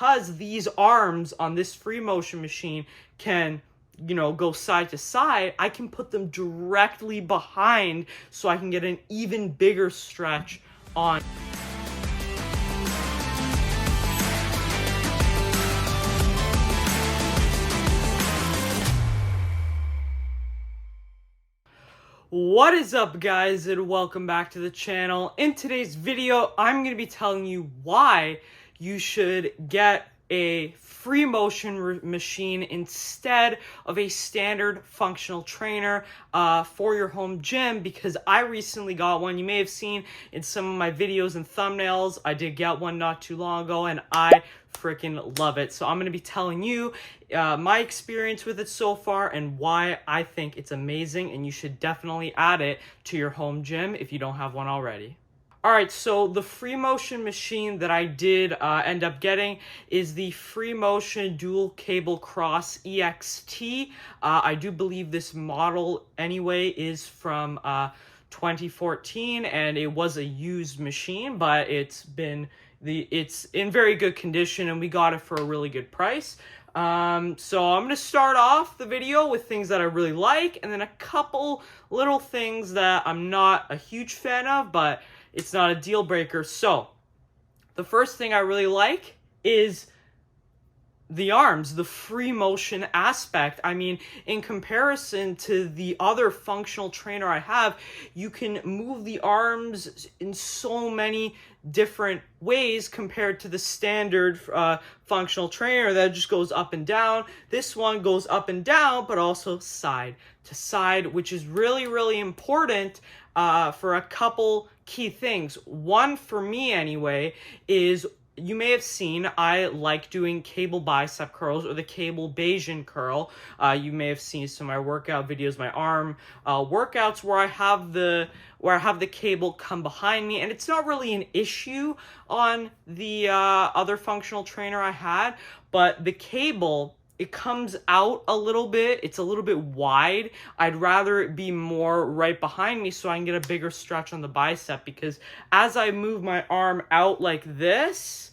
Because these arms on this free motion machine can, go side to side, I can put them directly behind so I can get an even bigger stretch on. What is up, guys, and welcome back to the channel. In today's video, I'm going to be telling you why you should get a free motion machine instead of a standard functional trainer for your home gym, because I recently got one. You may have seen in some of my videos and thumbnails, I did get one not too long ago, and I freaking love it. So I'm going to be telling you my experience with it so far and why I think it's amazing, and you should definitely add it to your home gym if you don't have one already. Alright, so the free motion machine that I did end up getting is the Free Motion Dual Cable Cross EXT. I do believe this model anyway is from 2014, and it was a used machine, but it's in very good condition, and we got it for a really good price. So I'm going to start off the video with things that I really like, and then a couple little things that I'm not a huge fan of, but it's not a deal breaker. So the first thing I really like is the arms, the free motion aspect. I mean, in comparison to the other functional trainer I have, you can move the arms in so many different ways compared to the standard functional trainer that just goes up and down. This one goes up and down, but also side to side, which is really, really important for a couple key things. One, for me anyway, is you may have seen I like doing cable bicep curls or the cable Bayesian curl. You may have seen some of my workout videos, my arm workouts, where I have the cable come behind me, and it's not really an issue on the other functional trainer I had, but the cable, it comes out a little bit. It's a little bit wide. I'd rather it be more right behind me so I can get a bigger stretch on the bicep, because as I move my arm out like this,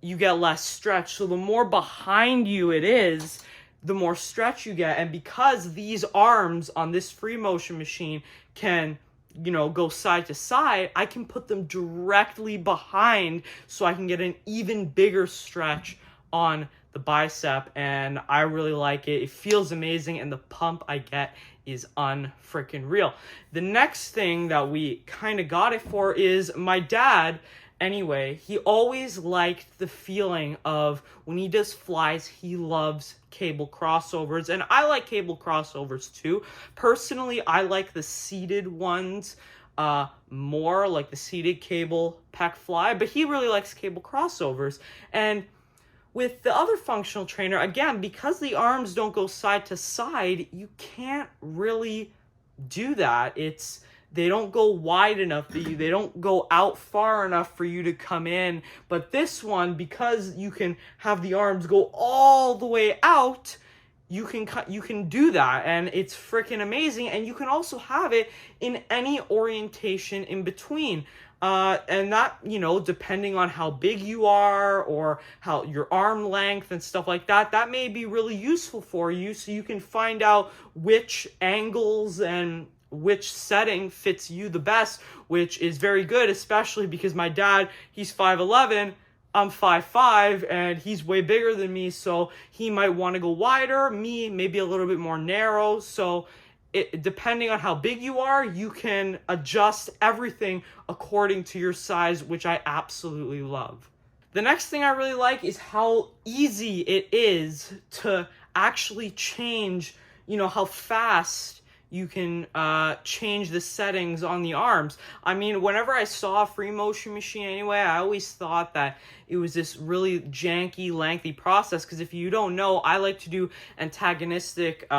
you get less stretch. So the more behind you it is, the more stretch you get. And because these arms on this free motion machine can, go side to side, I can put them directly behind so I can get an even bigger stretch on the bicep, and I really like it. It feels amazing, and the pump I get is unfreaking real. The next thing that we kind of got it for is my dad. Anyway, he always liked the feeling of when he does flies, he loves cable crossovers, and I like cable crossovers too. Personally, I like the seated ones more, like the seated cable pec fly, but he really likes cable crossovers. And with the other functional trainer, again, because the arms don't go side to side, you can't really do that. They don't go wide enough, they don't go out far enough for you to come in. But this one, because you can have the arms go all the way out, you can do that, and it's freaking amazing. And you can also have it in any orientation in between. And that, depending on how big you are or how your arm length and stuff like that, that may be really useful for you, so you can find out which angles and which setting fits you the best, which is very good, especially because my dad, he's 5'11", I'm 5'5", and he's way bigger than me, so he might want to go wider, me maybe a little bit more narrow. So depending on how big you are, you can adjust everything according to your size, which I absolutely love. The next thing I really like is how easy it is to actually change, how fast you can change the settings on the arms. I mean, whenever I saw a free motion machine anyway, I always thought that it was this really janky, lengthy process, because if you don't know, I like to do antagonistic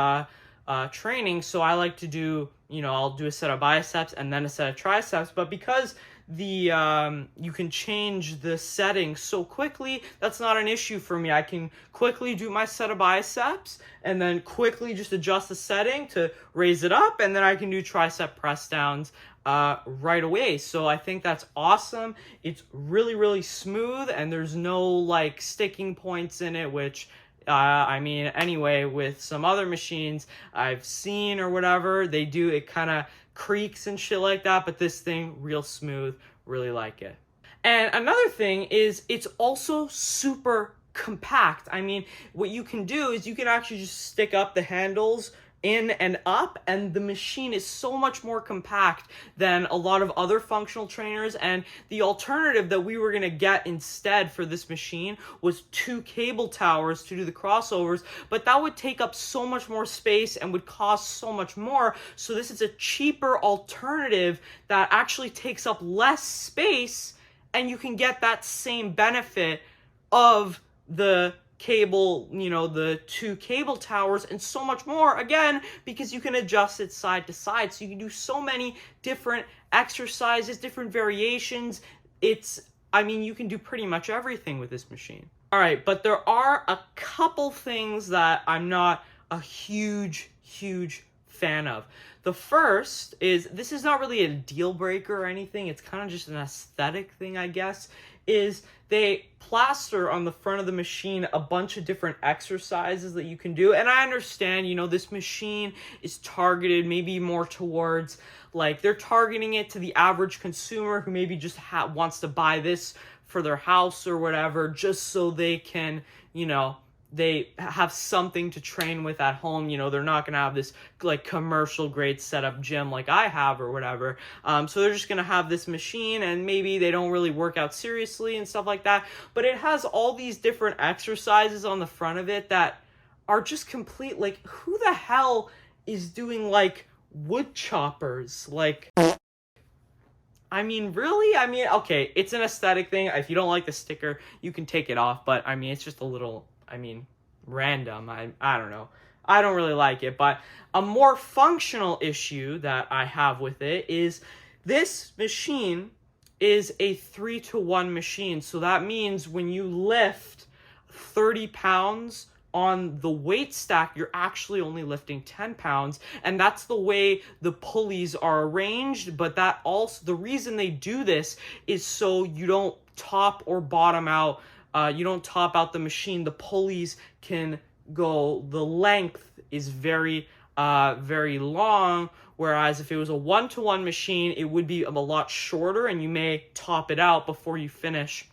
training, so I like to do, I'll do a set of biceps and then a set of triceps. But because you can change the settings so quickly, that's not an issue for me. I can quickly do my set of biceps and then quickly just adjust the setting to raise it up, and then I can do tricep press downs right away. So I think that's awesome. It's really, really smooth, and there's no like sticking points in it, which I mean, anyway, with some other machines I've seen or whatever, they do, it kind of creaks and shit like that, but this thing, real smooth, really like it. And another thing is it's also super compact. I mean, what you can do is you can actually just stick up the handles in and up, and the machine is so much more compact than a lot of other functional trainers. And the alternative that we were going to get instead for this machine was 2 cable towers to do the crossovers, but that would take up so much more space and would cost so much more. So this is a cheaper alternative that actually takes up less space, and you can get that same benefit of the cable, you know, the 2 cable towers and so much more, again, because you can adjust it side to side. So you can do so many different exercises, different variations. I mean, you can do pretty much everything with this machine. All right, but there are a couple things that I'm not a huge fan of. The first is, this is not really a deal breaker or anything, it's kind of just an aesthetic thing, I guess, is they plaster on the front of the machine a bunch of different exercises that you can do. And I understand, you know, this machine is targeted maybe more towards, like, they're targeting it to the average consumer who maybe just wants to buy this for their house or whatever, just so they can, you know, they have something to train with at home. You know, they're not going to have this like commercial grade setup gym like I have or whatever. So they're just going to have this machine, and maybe they don't really work out seriously and stuff like that. But it has all these different exercises on the front of it that are just complete. Like, who the hell is doing like wood choppers? Like, I mean, really? I mean, okay, it's an aesthetic thing. If you don't like the sticker, you can take it off. But I mean, it's just a little, I mean, random. I don't know. I don't really like it. But a more functional issue that I have with it is this machine is a 3-to-1 machine. So that means when you lift 30 pounds on the weight stack, you're actually only lifting 10 pounds. And that's the way the pulleys are arranged. But that also, the reason they do this is so you don't top or bottom out. You don't top out the machine. The pulleys can go, the length is very long, whereas if it was a 1-to-1 machine, it would be a lot shorter, and you may top it out before you finish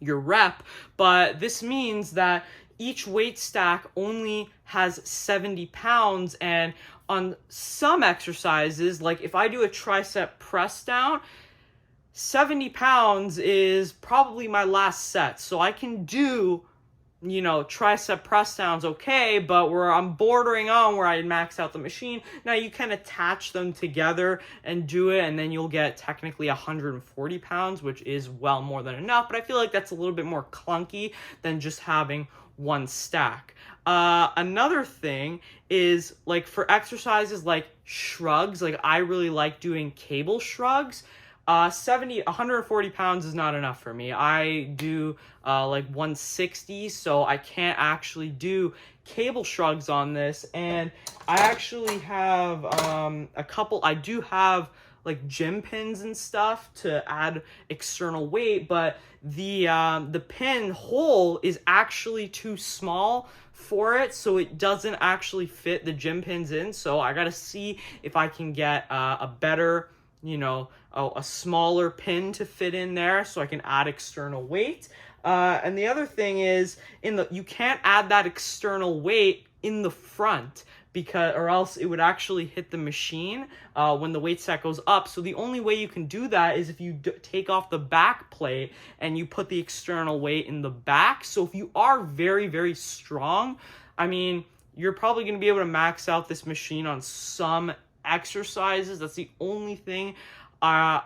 your rep. But this means that each weight stack only has 70 pounds, and on some exercises, like if I do a tricep press down, 70 pounds is probably my last set. So I can do, you know, tricep press downs okay, but where I'm bordering on where I max out the machine. Now you can attach them together and do it, and then you'll get technically 140 pounds, which is well more than enough. But I feel like that's a little bit more clunky than just having one stack. Another thing is, like, for exercises like shrugs, like I really like doing cable shrugs. 140 pounds is not enough for me. I do like 160, so I can't actually do cable shrugs on this. And I actually have a couple, I do have like gym pins and stuff to add external weight, but the pin hole is actually too small for it, so it doesn't actually fit the gym pins in. So I gotta see if I can get a better, you know, a smaller pin to fit in there so I can add external weight. And the other thing is, you can't add that external weight in the front, because, or else it would actually hit the machine when the weight stack goes up. So the only way you can do that is if you take off the back plate and you put the external weight in the back. So if you are very, very strong, I mean, you're probably going to be able to max out this machine on some exercises. That's the only thing that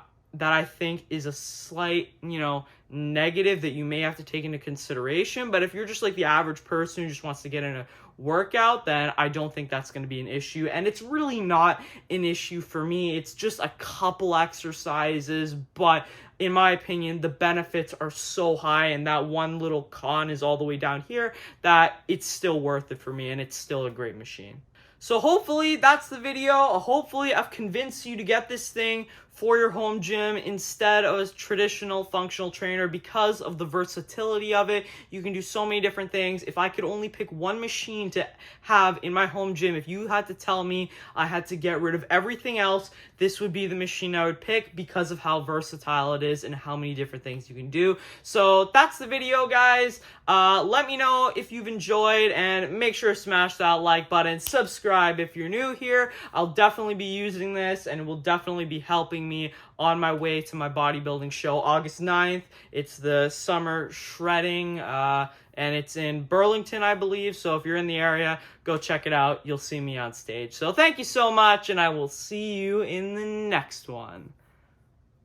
I think is a slight, you know, negative that you may have to take into consideration. But if you're just like the average person who just wants to get in a workout, then I don't think that's going to be an issue. And it's really not an issue for me. It's just a couple exercises, but in my opinion, the benefits are so high, and that one little con is all the way down here, that it's still worth it for me, and it's still a great machine. So hopefully that's the video. Hopefully I've convinced you to get this thing for your home gym instead of a traditional functional trainer because of the versatility of it. You can do so many different things. If I could only pick one machine to have in my home gym, if you had to tell me I had to get rid of everything else, this would be the machine I would pick because of how versatile it is and how many different things you can do. So that's the video, guys. Let me know if you've enjoyed, and make sure to smash that like button. Subscribe if you're new here. I'll definitely be using this, and it will definitely be helping me on my way to my bodybuilding show August 9th. It's the summer shredding, and it's in Burlington, I believe. So if you're in the area, go check it out. You'll see me on stage. So thank you so much, and I will see you in the next one.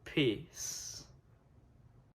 Peace.